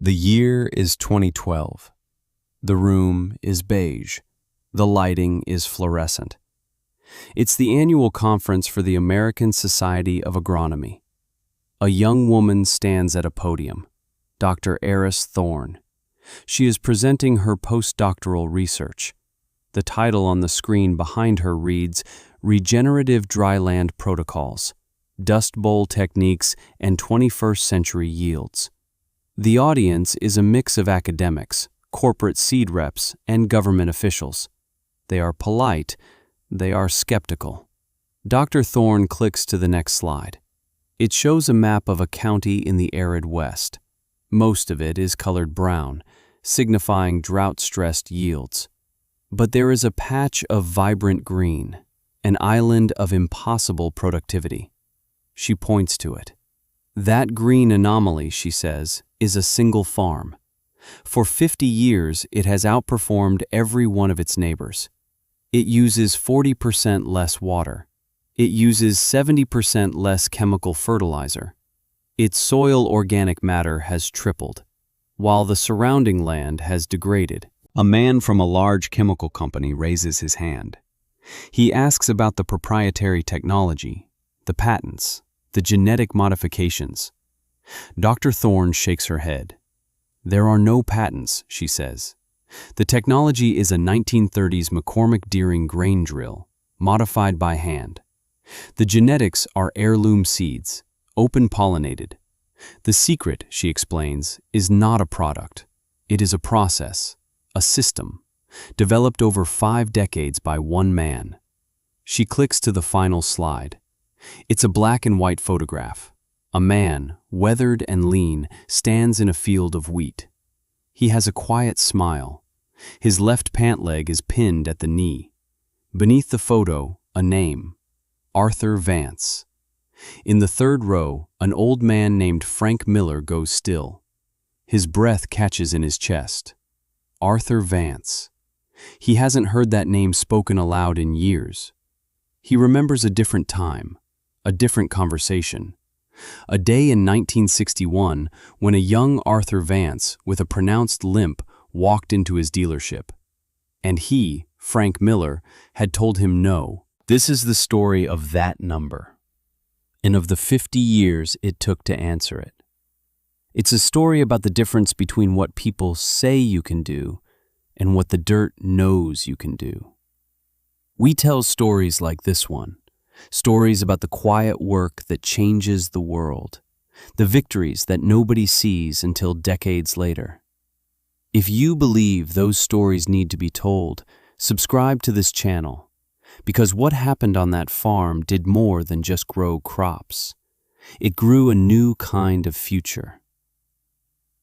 The year is 2012. The room is beige. The lighting is fluorescent. It's the annual conference for the American Society of Agronomy. A young woman stands at a podium, Dr. Eris Thorne. She is presenting her postdoctoral research. The title on the screen behind her reads, Regenerative Dryland Protocols, Dust Bowl Techniques, and 21st Century Yields. The audience is a mix of academics, corporate seed reps, and government officials. They are polite, they are skeptical. Dr. Thorne clicks to the next slide. It shows a map of a county in the arid West. Most of it is colored brown, signifying drought-stressed yields. But there is a patch of vibrant green, an island of impossible productivity. She points to it. That green anomaly, she says, is a single farm. For 50 years, it has outperformed every one of its neighbors. It uses 40% less water. It uses 70% less chemical fertilizer. Its soil organic matter has tripled, while the surrounding land has degraded. A man from a large chemical company raises his hand. He asks about the proprietary technology, the patents, the genetic modifications. Dr. Thorne shakes her head. There are no patents, she says. The technology is a 1930s McCormick Deering grain drill, modified by hand. The genetics are heirloom seeds, open-pollinated. The secret, she explains, is not a product. It is a process, a system, developed over 5 decades by one man. She clicks to the final slide. It's a black and white photograph. A man, weathered and lean, stands in a field of wheat. He has a quiet smile. His left pant leg is pinned at the knee. Beneath the photo, a name, Arthur Vance. In the third row, an old man named Frank Miller goes still. His breath catches in his chest. Arthur Vance. He hasn't heard that name spoken aloud in years. He remembers a different time, a different conversation. A day in 1961 when a young Arthur Vance with a pronounced limp walked into his dealership. And he, Frank Miller, had told him no. This is the story of that number, and of the 50 years it took to answer it. It's a story about the difference between what people say you can do and what the dirt knows you can do. We tell stories like this one. Stories about the quiet work that changes the world, the victories that nobody sees until decades later. If you believe those stories need to be told, subscribe to this channel, because what happened on that farm did more than just grow crops. It grew a new kind of future.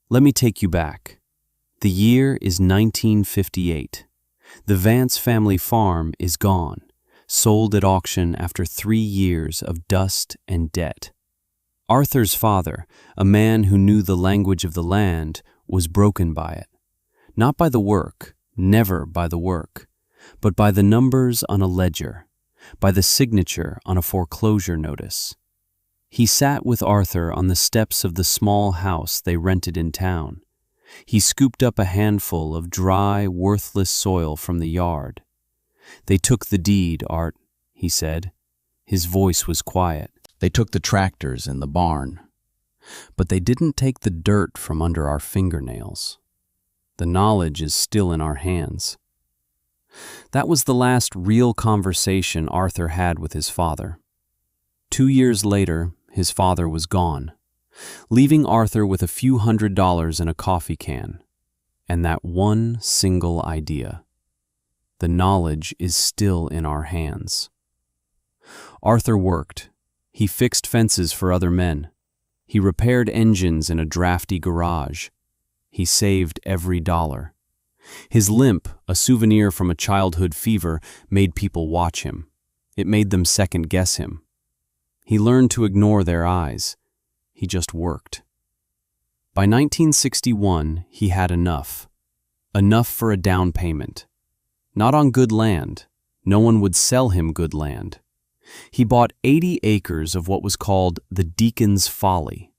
Let me take you back. The year is 1958. The Vance family farm is gone. Sold at auction after 3 years of dust and debt. Arthur's father, a man who knew the language of the land, was broken by it. Not by the work, never by the work, but by the numbers on a ledger, by the signature on a foreclosure notice. He sat with Arthur on the steps of the small house they rented in town. He scooped up a handful of dry, worthless soil from the yard. They took the deed, Art, he said. His voice was quiet. They took the tractors and the barn. But they didn't take the dirt from under our fingernails. The knowledge is still in our hands. That was the last real conversation Arthur had with his father. 2 years later, his father was gone, leaving Arthur with a few $100s in a coffee can, and that one single idea. The knowledge is still in our hands. Arthur worked. He fixed fences for other men. He repaired engines in a drafty garage. He saved every dollar. His limp, a souvenir from a childhood fever, made people watch him. It made them second-guess him. He learned to ignore their eyes. He just worked. By 1961, he had enough. Enough for a down payment. Not on good land. No one would sell him good land. He bought 80 acres of what was called the Deacon's Folly.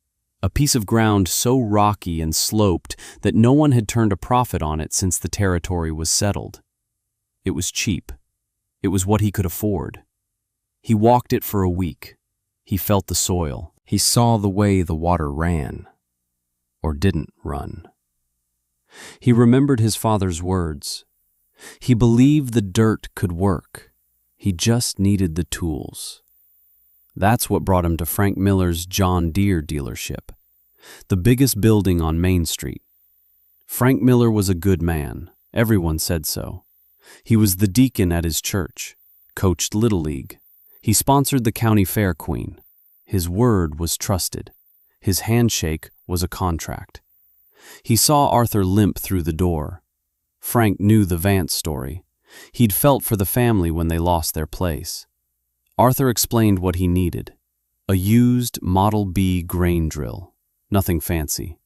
a piece of ground so rocky and sloped that no one had turned a profit on it since the territory was settled. It was cheap. It was what he could afford. He walked it for a week. He felt the soil. He saw the way the water ran, or didn't run. He remembered his father's words. He believed the dirt could work. He just needed the tools. That's what brought him to Frank Miller's John Deere dealership, the biggest building on Main Street. Frank Miller was a good man. Everyone said so. He was the deacon at his church, coached Little League. He sponsored the county fair queen. His word was trusted. His handshake was a contract. He saw Arthur limp through the door. Frank knew the Vance story. He'd felt for the family when they lost their place. Arthur explained what he needed. A used Model B grain drill. Nothing fancy.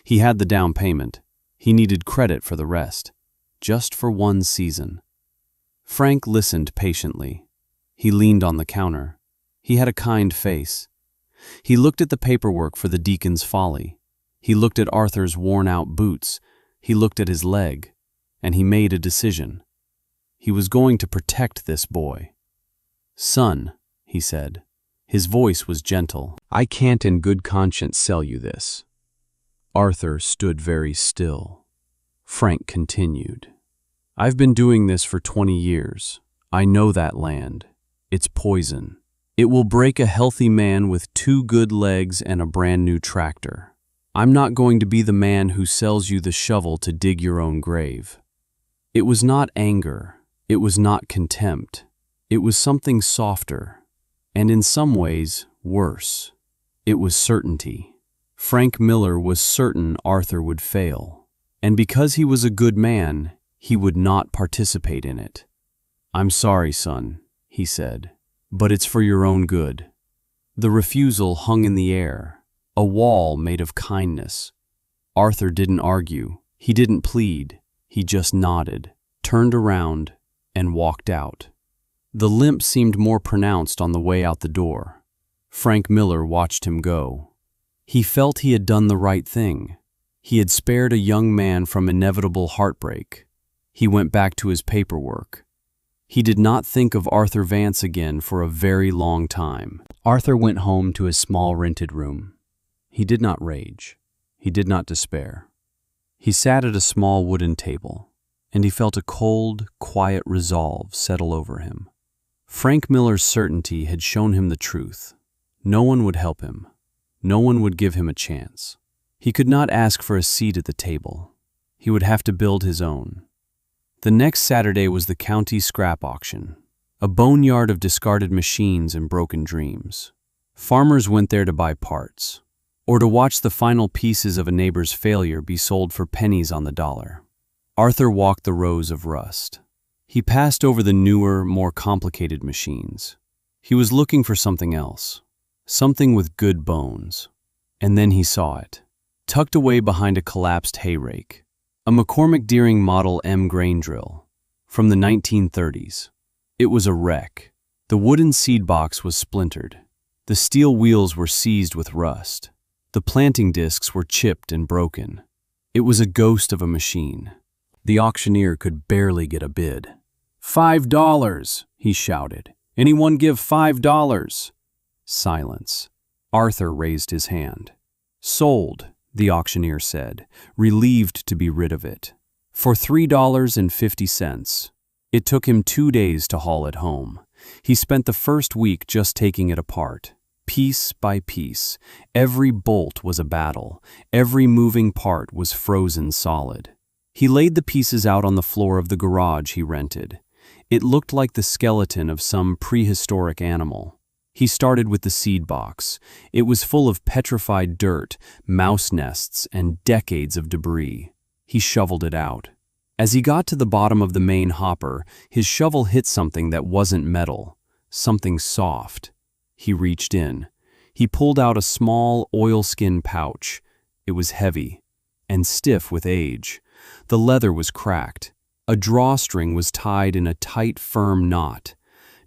He had the down payment. He needed credit for the rest. Just for one season. Frank listened patiently. He leaned on the counter. He had a kind face. He looked at the paperwork for the Deacon's Folly. He looked at Arthur's worn-out boots. He looked at his leg. And he made a decision. He was going to protect this boy. "Son," he said. His voice was gentle. "I can't in good conscience sell you this." Arthur stood very still. Frank continued. "I've been doing this for 20 years. I know that land. It's poison. It will break a healthy man with 2 good legs and a brand new tractor. I'm not going to be the man who sells you the shovel to dig your own grave." It was not anger. It was not contempt. It was something softer, and in some ways, worse. It was certainty. Frank Miller was certain Arthur would fail, and because he was a good man, he would not participate in it. "I'm sorry, son," he said, "but it's for your own good." The refusal hung in the air, a wall made of kindness. Arthur didn't argue. He didn't plead. He just nodded, turned around, and walked out. The limp seemed more pronounced on the way out the door. Frank Miller watched him go. He felt he had done the right thing. He had spared a young man from inevitable heartbreak. He went back to his paperwork. He did not think of Arthur Vance again for a very long time. Arthur went home to his small rented room. He did not rage. He did not despair. He sat at a small wooden table, and he felt a cold, quiet resolve settle over him. Frank Miller's certainty had shown him the truth. No one would help him. No one would give him a chance. He could not ask for a seat at the table. He would have to build his own. The next Saturday was the county scrap auction, a boneyard of discarded machines and broken dreams. Farmers went there to buy parts, or to watch the final pieces of a neighbor's failure be sold for pennies on the dollar. Arthur walked the rows of rust. He passed over the newer, more complicated machines. He was looking for something else, something with good bones. And then he saw it, tucked away behind a collapsed hay rake, a McCormick Deering Model M grain drill from the 1930s. It was a wreck. The wooden seed box was splintered. The steel wheels were seized with rust. The planting discs were chipped and broken. It was a ghost of a machine. The auctioneer could barely get a bid. $5, he shouted. "Anyone give $5? Silence. Arthur raised his hand. "Sold," the auctioneer said, relieved to be rid of it. "For $3.50. It took him 2 days to haul it home. He spent the first week just taking it apart. Piece by piece, every bolt was a battle. Every moving part was frozen solid. He laid the pieces out on the floor of the garage he rented. It looked like the skeleton of some prehistoric animal. He started with the seed box. It was full of petrified dirt, mouse nests, and decades of debris. He shoveled it out. As he got to the bottom of the main hopper, his shovel hit something that wasn't metal, something soft. He reached in. He pulled out a small oilskin pouch. It was heavy and stiff with age. The leather was cracked. A drawstring was tied in a tight, firm knot.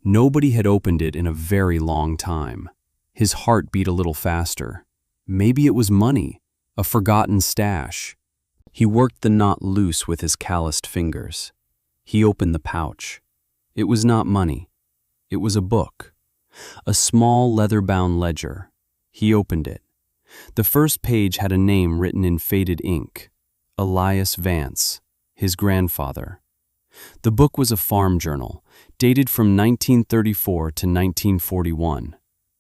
Nobody had opened it in a very long time. His heart beat a little faster. Maybe it was money, a forgotten stash. He worked the knot loose with his calloused fingers. He opened the pouch. It was not money. It was a book. A small leather-bound ledger. He opened it. The first page had a name written in faded ink. Elias Vance, his grandfather. The book was a farm journal, dated from 1934 to 1941,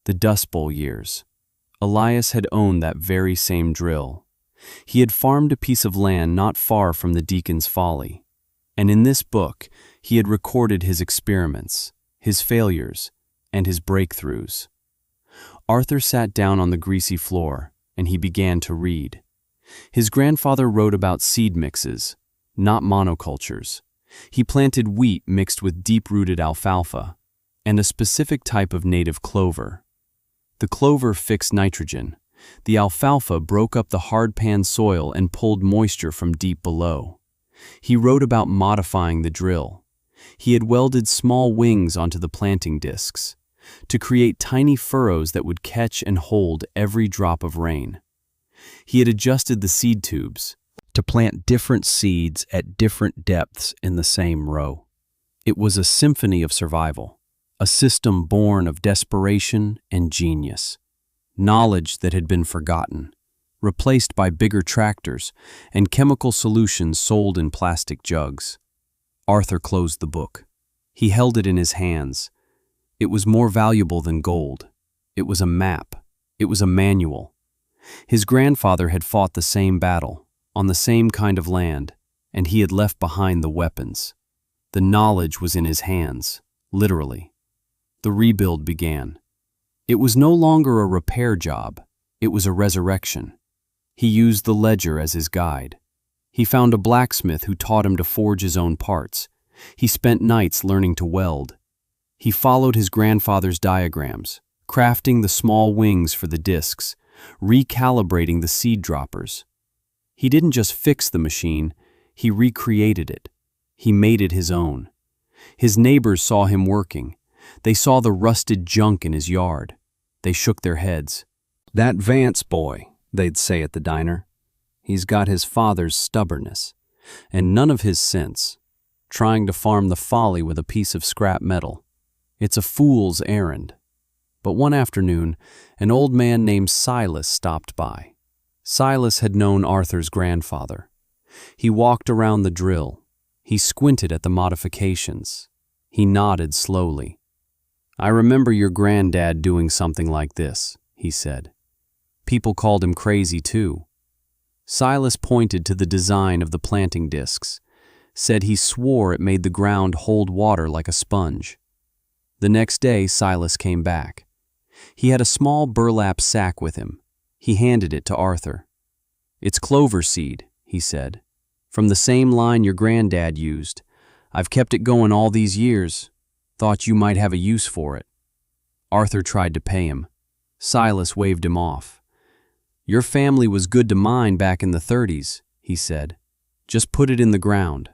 the Dust Bowl years. Elias had owned that very same drill. He had farmed a piece of land not far from the Deacon's Folly, and in this book he had recorded his experiments, his failures, and his breakthroughs. Arthur sat down on the greasy floor, and he began to read. His grandfather wrote about seed mixes, not monocultures. He planted wheat mixed with deep-rooted alfalfa, and a specific type of native clover. The clover fixed nitrogen. The alfalfa broke up the hard-pan soil and pulled moisture from deep below. He wrote about modifying the drill. He had welded small wings onto the planting discs to create tiny furrows that would catch and hold every drop of rain. He had adjusted the seed tubes to plant different seeds at different depths in the same row. It was a symphony of survival, a system born of desperation and genius. Knowledge that had been forgotten, replaced by bigger tractors and chemical solutions sold in plastic jugs. Arthur closed the book. He held it in his hands. It was more valuable than gold. It was a map. It was a manual. His grandfather had fought the same battle, on the same kind of land, and he had left behind the weapons. The knowledge was in his hands, literally. The rebuild began. It was no longer a repair job. It was a resurrection. He used the ledger as his guide. He found a blacksmith who taught him to forge his own parts. He spent nights learning to weld. He followed his grandfather's diagrams, crafting the small wings for the discs, recalibrating the seed droppers. He didn't just fix the machine, he recreated it. He made it his own. His neighbors saw him working. They saw the rusted junk in his yard. They shook their heads. "That Vance boy," they'd say at the diner. "He's got his father's stubbornness, and none of his sense, trying to farm the Folly with a piece of scrap metal. It's a fool's errand." But one afternoon, an old man named Silas stopped by. Silas had known Arthur's grandfather. He walked around the drill. He squinted at the modifications. He nodded slowly. "I remember your granddad doing something like this," he said. People called him crazy too. Silas pointed to the design of the planting discs, said he swore it made the ground hold water like a sponge. The next day, Silas came back. He had a small burlap sack with him. He handed it to Arthur. "It's clover seed," he said, "from the same line your granddad used. I've kept it going all these years. Thought you might have a use for it." Arthur tried to pay him. Silas waved him off. "Your family was good to mine back in the 30s, he said. "Just put it in the ground."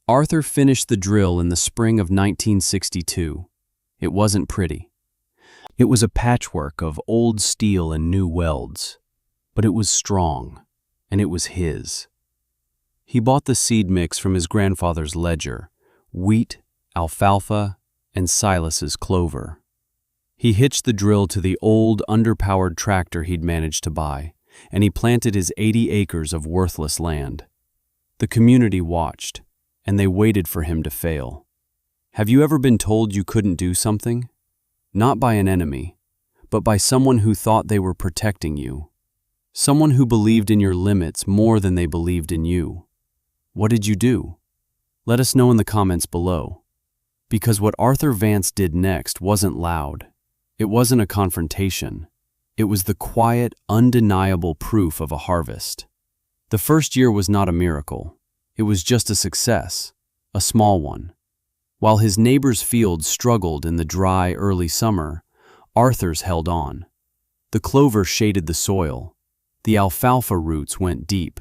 Arthur finished the drill in the spring of 1962. It wasn't pretty. It was a patchwork of old steel and new welds, but it was strong, and it was his. He bought the seed mix from his grandfather's ledger, wheat, alfalfa, and Silas's clover. He hitched the drill to the old, underpowered tractor he'd managed to buy, and he planted his 80 acres of worthless land. The community watched, and they waited for him to fail. Have you ever been told you couldn't do something? Not by an enemy, but by someone who thought they were protecting you. Someone who believed in your limits more than they believed in you. What did you do? Let us know in the comments below. Because what Arthur Vance did next wasn't loud. It wasn't a confrontation. It was the quiet, undeniable proof of a harvest. The first year was not a miracle. It was just a success, a small one. While his neighbor's fields struggled in the dry, early summer, Arthur's held on. The clover shaded the soil. The alfalfa roots went deep.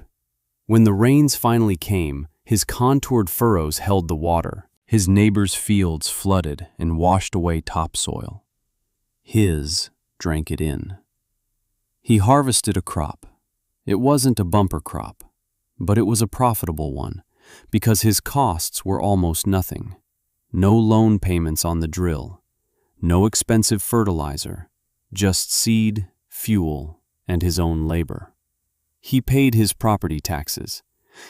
When the rains finally came, his contoured furrows held the water. His neighbor's fields flooded and washed away topsoil. His drank it in. He harvested a crop. It wasn't a bumper crop, but it was a profitable one because his costs were almost nothing. No loan payments on the drill, no expensive fertilizer, just seed, fuel, and his own labor. He paid his property taxes.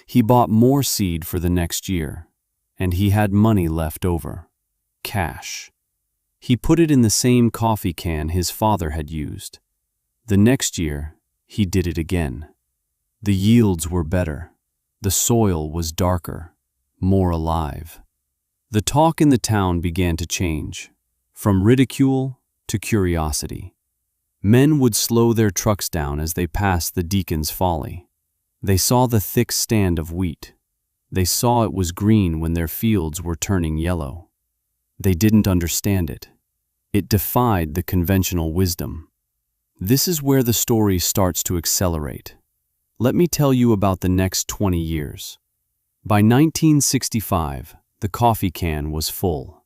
He bought more seed for the next year, and he had money left over. Cash. He put it in the same coffee can his father had used. The next year, he did it again. The yields were better. The soil was darker, more alive. The talk in the town began to change, from ridicule to curiosity. Men would slow their trucks down as they passed the Deacon's Folly. They saw the thick stand of wheat. They saw it was green when their fields were turning yellow. They didn't understand it. It defied the conventional wisdom. This is where the story starts to accelerate. Let me tell you about the next 20 years. By 1965, the coffee can was full.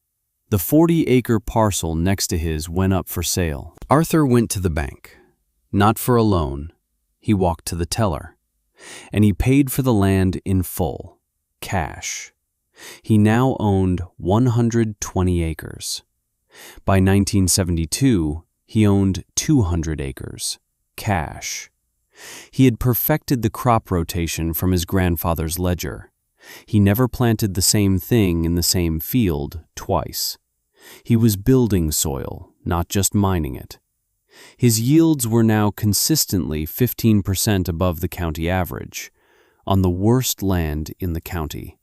The 40-acre parcel next to his went up for sale. Arthur went to the bank. Not for a loan. He walked to the teller. And he paid for the land in full, cash. He now owned 120 acres. By 1972, he owned 200 acres, cash. He had perfected the crop rotation from his grandfather's ledger. He never planted the same thing in the same field twice. He was building soil, not just mining it. His yields were now consistently 15% above the county average, on the worst land in the county.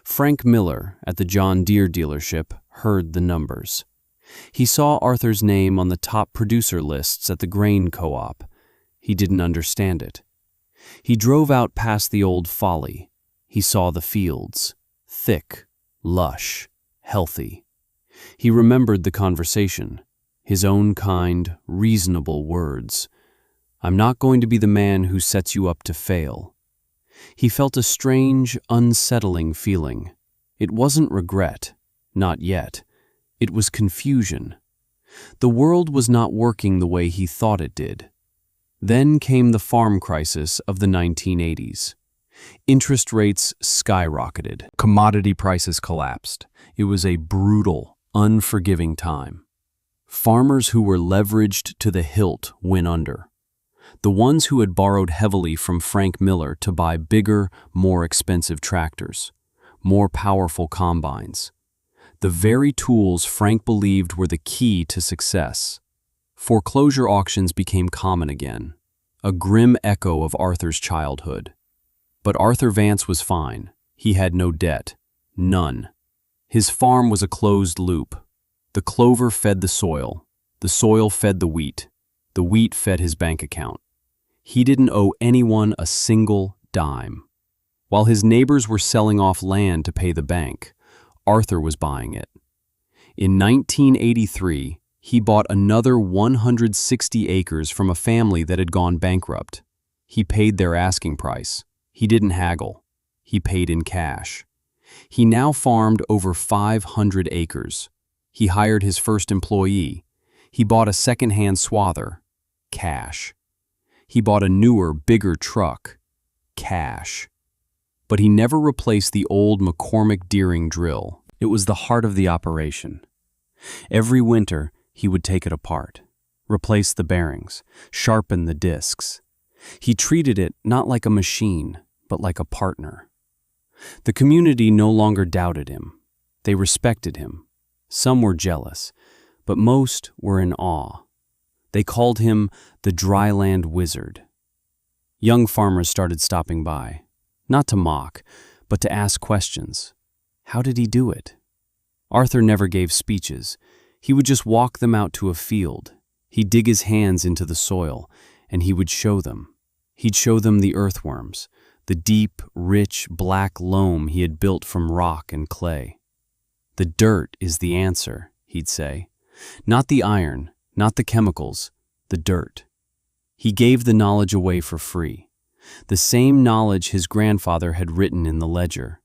Frank Miller at the John Deere dealership heard the numbers. He saw Arthur's name on the top producer lists at the grain co-op. He didn't understand it. He drove out past the old Folly. He saw the fields, thick, lush, healthy. He remembered the conversation, his own kind, reasonable words. "I'm not going to be the man who sets you up to fail." He felt a strange, unsettling feeling. It wasn't regret, not yet. It was confusion. The world was not working the way he thought it did. Then came the farm crisis of the 1980s. Interest rates skyrocketed. Commodity prices collapsed. It was a brutal, unforgiving time. Farmers who were leveraged to the hilt went under. The ones who had borrowed heavily from Frank Miller to buy bigger, more expensive tractors, more powerful combines. The very tools Frank believed were the key to success. Foreclosure auctions became common again, a grim echo of Arthur's childhood. But Arthur Vance was fine. He had no debt. None. His farm was a closed loop. The clover fed the soil fed the wheat fed his bank account. He didn't owe anyone a single dime. While his neighbors were selling off land to pay the bank, Arthur was buying it. In 1983, he bought another 160 acres from a family that had gone bankrupt. He paid their asking price. He didn't haggle. He paid in cash. He now farmed over 500 acres. He hired his first employee. He bought a second-hand swather. Cash. He bought a newer, bigger truck. Cash. But he never replaced the old McCormick Deering drill. It was the heart of the operation. Every winter, he would take it apart, replace the bearings, sharpen the discs. He treated it not like a machine, but like a partner. The community no longer doubted him. They respected him. Some were jealous, but most were in awe. They called him the Dryland Wizard. Young farmers started stopping by, not to mock, but to ask questions. How did he do it? Arthur never gave speeches. He would just walk them out to a field. He'd dig his hands into the soil, and he would show them. He'd show them the earthworms, the deep, rich, black loam he had built from rock and clay. "The dirt is the answer," he'd say. "Not the iron, not the chemicals, the dirt." He gave the knowledge away for free. The same knowledge his grandfather had written in the ledger.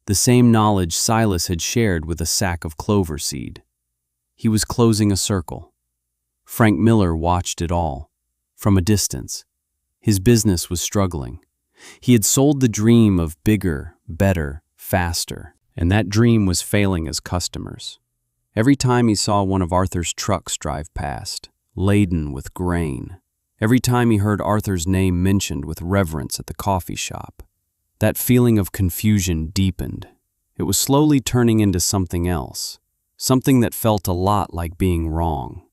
The same knowledge Silas had shared with a sack of clover seed. He was closing a circle. Frank Miller watched it all. from a distance. His business was struggling. He had sold the dream of bigger, better, faster, and that dream was failing as customers. Every time he saw one of Arthur's trucks drive past, laden with grain, every time he heard Arthur's name mentioned with reverence at the coffee shop, that feeling of confusion deepened. It was slowly turning into something else, something that felt a lot like being wrong.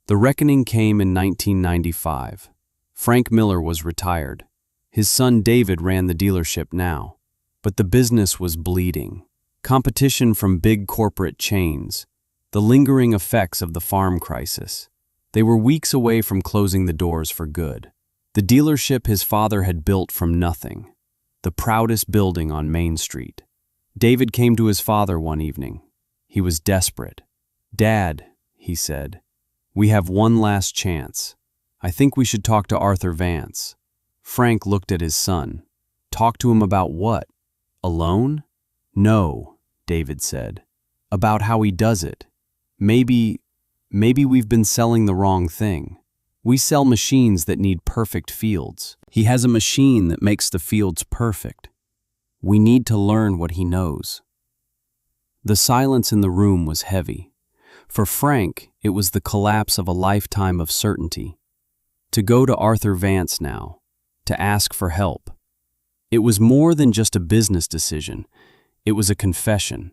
The reckoning came in 1995. Frank Miller was retired. His son David ran the dealership now. But the business was bleeding. Competition from big corporate chains, the lingering effects of the farm crisis. They were weeks away from closing the doors for good. The dealership his father had built from nothing, the proudest building on Main Street. David came to his father one evening. He was desperate. "Dad," he said, "we have one last chance. I think we should talk to Arthur Vance." Frank looked at his son. "Talk to him about what? Alone?" "No," David said. "About how he does it. Maybe we've been selling the wrong thing. We sell machines that need perfect fields. He has a machine that makes the fields perfect. We need to learn what he knows." The silence in the room was heavy. For Frank, it was the collapse of a lifetime of certainty. To go to Arthur Vance now, to ask for help. It was more than just a business decision. It was a confession.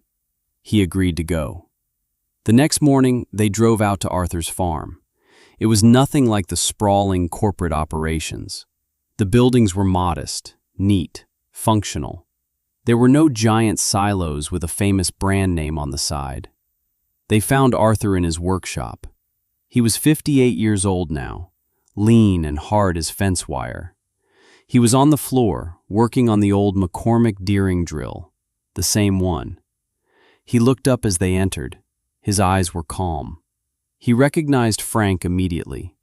He agreed to go. The next morning, they drove out to Arthur's farm. It was nothing like the sprawling corporate operations. The buildings were modest, neat, functional. There were no giant silos with a famous brand name on the side. They found Arthur in his workshop. He was 58 years old now, lean and hard as fence wire. He was on the floor, working on the old McCormick Deering drill, the same one. He looked up as they entered. His eyes were calm. He recognized Frank immediately.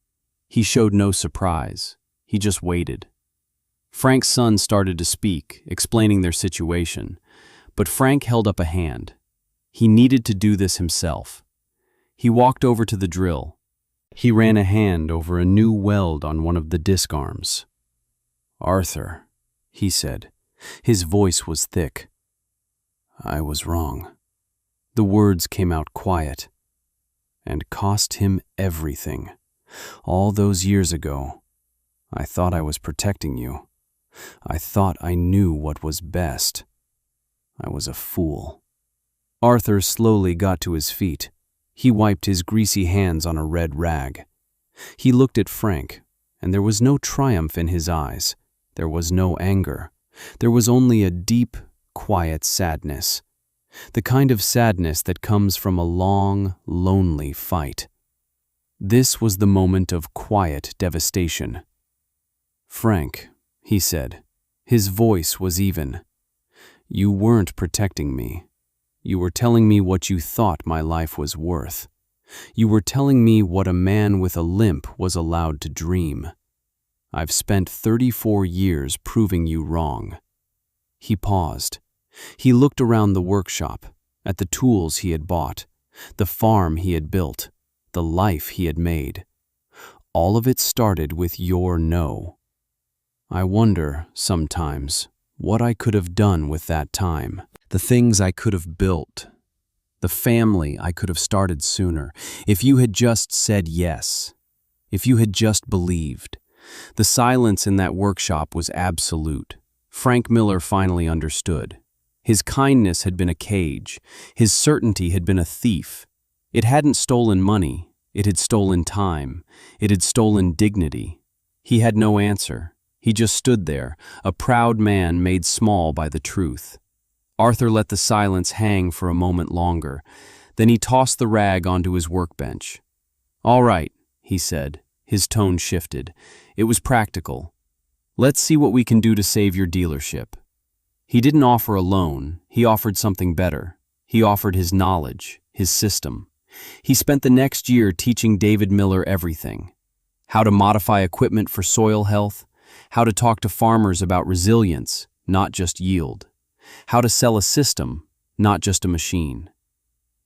He showed no surprise. He just waited. Frank's son started to speak, explaining their situation, but Frank held up a hand. He needed to do this himself. He walked over to the drill. He ran a hand over a new weld on one of the disc arms. "Arthur," he said. His voice was thick. "I was wrong." The words came out quiet. "And cost him everything. All those years ago, I thought I was protecting you. I thought I knew what was best. I was a fool." Arthur slowly got to his feet. He wiped his greasy hands on a red rag. He looked at Frank, and there was no triumph in his eyes. There was no anger. There was only a deep, quiet sadness. The kind of sadness that comes from a long, lonely fight. This was the moment of quiet devastation. "Frank," he said. His voice was even. "You weren't protecting me. You were telling me what you thought my life was worth. You were telling me what a man with a limp was allowed to dream. I've spent 34 years proving you wrong." He paused. He looked around the workshop, at the tools he had bought, the farm he had built, the life he had made. All of it started with your no. I wonder, sometimes, what I could have done with that time. The things I could have built. The family I could have started sooner. If you had just said yes. If you had just believed. The silence in that workshop was absolute. Frank Miller finally understood. His kindness had been a cage. His certainty had been a thief. It hadn't stolen money. It had stolen time. It had stolen dignity. He had no answer. He just stood there, a proud man made small by the truth. Arthur let the silence hang for a moment longer. Then he tossed the rag onto his workbench. "All right," he said. His tone shifted. It was practical. "Let's see what we can do to save your dealership." He didn't offer a loan. He offered something better. He offered his knowledge, his system. He spent the next year teaching David Miller everything. How to modify equipment for soil health. How to talk to farmers about resilience, not just yield. How to sell a system, not just a machine.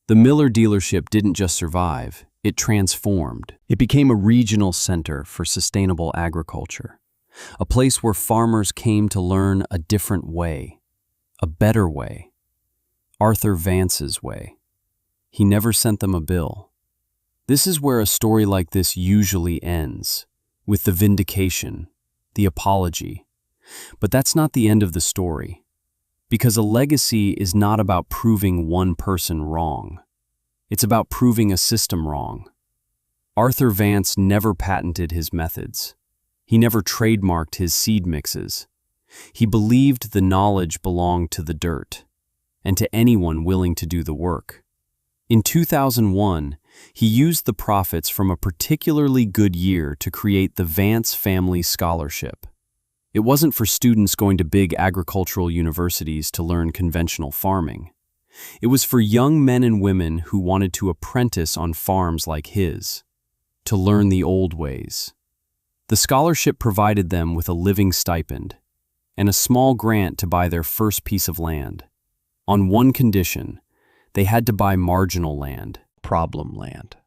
The Miller dealership didn't just survive. It transformed. It became a regional center for sustainable agriculture, a place where farmers came to learn a different way, a better way, Arthur Vance's way. He never sent them a bill. This is where a story like this usually ends, with the vindication, the apology. But that's not the end of the story, because a legacy is not about proving one person wrong. It's about proving a system wrong. Arthur Vance never patented his methods. He never trademarked his seed mixes. He believed the knowledge belonged to the dirt, and to anyone willing to do the work. In 2001, he used the profits from a particularly good year to create the Vance Family Scholarship. It wasn't for students going to big agricultural universities to learn conventional farming. It was for young men and women who wanted to apprentice on farms like his, to learn the old ways. The scholarship provided them with a living stipend and a small grant to buy their first piece of land. On one condition: they had to buy marginal land, problem land,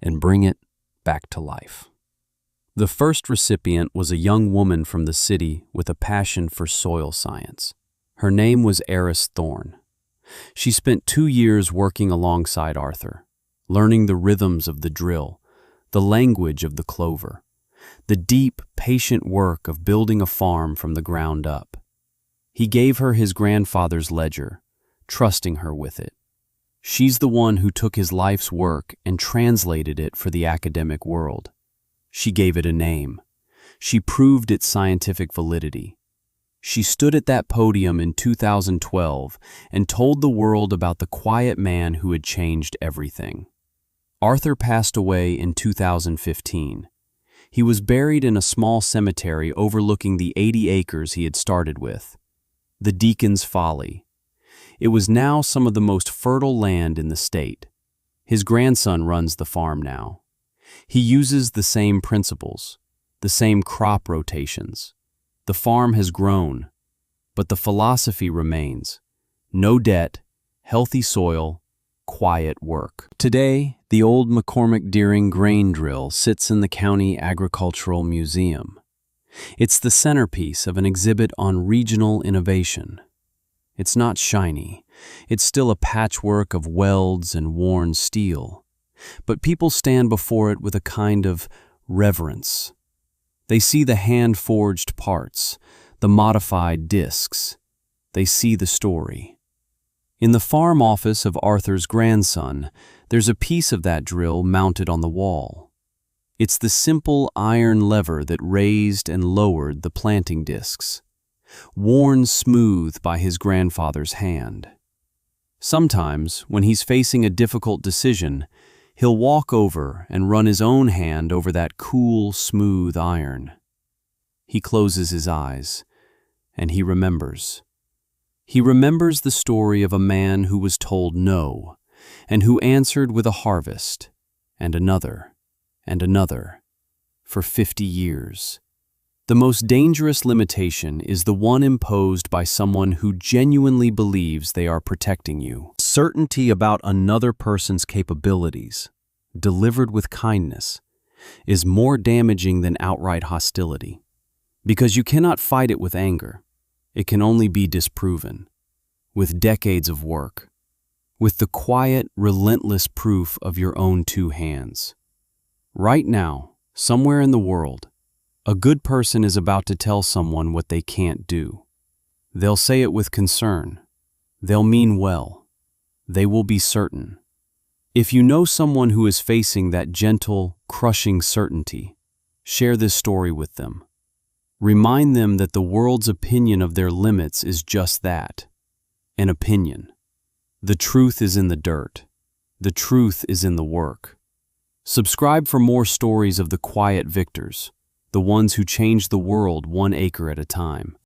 and bring it back to life. The first recipient was a young woman from the city with a passion for soil science. Her name was Eris Thorne. She spent 2 years working alongside Arthur, learning the rhythms of the drill, the language of the clover, the deep, patient work of building a farm from the ground up. He gave her his grandfather's ledger, trusting her with it. She's the one who took his life's work and translated it for the academic world. She gave it a name. She proved its scientific validity. She stood at that podium in 2012 and told the world about the quiet man who had changed everything. Arthur passed away in 2015. He was buried in a small cemetery overlooking the 80 acres he had started with, the Deacon's Folly. It was now some of the most fertile land in the state. His grandson runs the farm now. He uses the same principles, the same crop rotations. The farm has grown, but the philosophy remains: no debt, healthy soil, quiet work. Today, the old McCormick Deering grain drill sits in the County Agricultural Museum. It's the centerpiece of an exhibit on regional innovation. It's not shiny. It's still a patchwork of welds and worn steel. But people stand before it with a kind of reverence. They see the hand-forged parts, the modified discs. They see the story. In the farm office of Arthur's grandson, there's a piece of that drill mounted on the wall. It's the simple iron lever that raised and lowered the planting discs, worn smooth by his grandfather's hand. Sometimes, when he's facing a difficult decision, he'll walk over and run his own hand over that cool, smooth iron. He closes his eyes, and he remembers. He remembers the story of a man who was told no, and who answered with a harvest, and another, for 50 years. The most dangerous limitation is the one imposed by someone who genuinely believes they are protecting you. Certainty about another person's capabilities, delivered with kindness, is more damaging than outright hostility. Because you cannot fight it with anger. It can only be disproven, with decades of work, with the quiet, relentless proof of your own 2 hands. Right now, somewhere in the world, a good person is about to tell someone what they can't do. They'll say it with concern. They'll mean well. They will be certain. If you know someone who is facing that gentle, crushing certainty, share this story with them. Remind them that the world's opinion of their limits is just that, an opinion. The truth is in the dirt. The truth is in the work. Subscribe for more stories of the quiet victors, the ones who change the world 1 acre at a time.